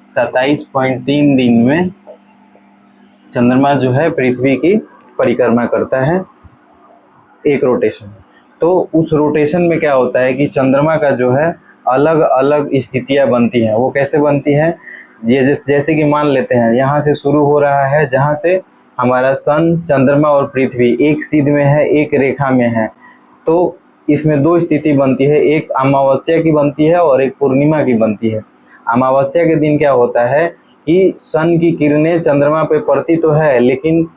27.3 दिन में चंद्रमा जो है पृथ्वी की परिक्रमा करता है, एक रोटेशन। तो उस रोटेशन में क्या होता है कि चंद्रमा का जो है अलग अलग स्थितियां बनती हैं। वो कैसे बनती हैं? ये जैसे कि मान लेते हैं यहाँ से शुरू हो रहा है, जहाँ से हमारा सन, चंद्रमा और पृथ्वी एक सीध में है, एक रेखा में है। तो इसमें दो स्थिति बनती है, एक अमावस्या की बनती है और एक पूर्णिमा की बनती है। अमावस्या के दिन क्या होता है कि सन की किरणें चंद्रमा पे पड़ती तो है, लेकिन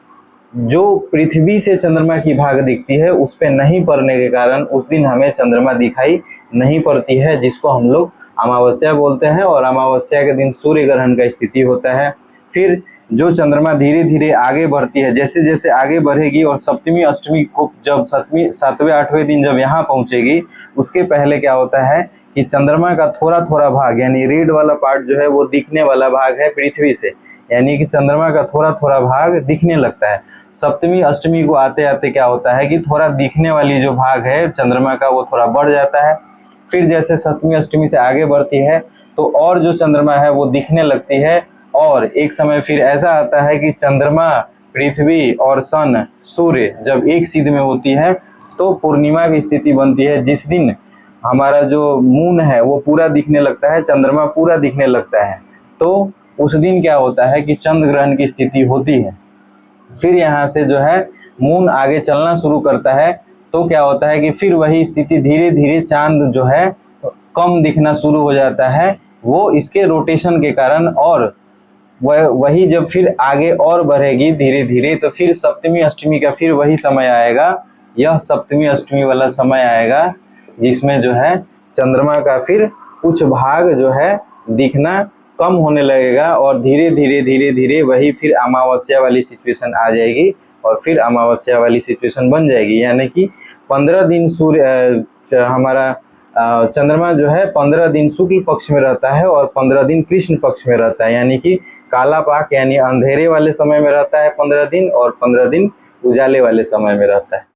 जो पृथ्वी से चंद्रमा की भाग दिखती है उस पे नहीं पड़ने के कारण उस दिन हमें चंद्रमा दिखाई नहीं पड़ती है, जिसको हम लोग अमावस्या बोलते हैं। और अमावस्या के दिन सूर्य ग्रहण का स्थिति होता है। फिर जो चंद्रमा धीरे धीरे आगे बढ़ती है, जैसे जैसे आगे बढ़ेगी और सप्तमी अष्टमी को जब सातवें आठवें दिन जब यहाँ पहुँचेगी, उसके पहले क्या होता है कि चंद्रमा का थोड़ा थोड़ा भाग, यानी रेड वाला पार्ट जो है वो दिखने वाला भाग है पृथ्वी से, यानी कि चंद्रमा का थोड़ा थोड़ा भाग दिखने लगता है। सप्तमी अष्टमी को आते आते क्या होता है कि थोड़ा दिखने वाली जो भाग है चंद्रमा का वो थोड़ा बढ़ जाता है। फिर जैसे सप्तमी अष्टमी से आगे बढ़ती है तो और जो चंद्रमा है वो दिखने लगती है। और एक समय फिर ऐसा आता है कि चंद्रमा, पृथ्वी और सन, सूर्य जब एक सीध में होती है तो पूर्णिमा की स्थिति बनती है, जिस दिन हमारा जो मून है वो पूरा दिखने लगता है, चंद्रमा पूरा दिखने लगता है। तो उस दिन क्या होता है कि चंद्र ग्रहण की स्थिति होती है। फिर यहाँ से जो है मून आगे चलना शुरू करता है, तो क्या होता है कि फिर वही स्थिति धीरे धीरे चांद जो है कम दिखना शुरू हो जाता है, वो इसके रोटेशन के कारण। और वही जब फिर आगे और बढ़ेगी धीरे धीरे, तो फिर सप्तमी अष्टमी का फिर वही समय आएगा। यह सप्तमी अष्टमी वाला समय आएगा जिसमें जो है चंद्रमा का फिर कुछ भाग जो है दिखना कम होने लगेगा और धीरे धीरे धीरे धीरे वही फिर अमावस्या वाली सिचुएशन आ जाएगी और फिर अमावस्या वाली सिचुएशन बन जाएगी। यानी कि 15 दिन हमारा चंद्रमा जो है 15 दिन शुक्ल पक्ष में रहता है और 15 दिन कृष्ण पक्ष में रहता है, यानी कि काला पाक यानी अंधेरे वाले समय में रहता है 15 दिन, और 15 दिन उजाले वाले समय में रहता है।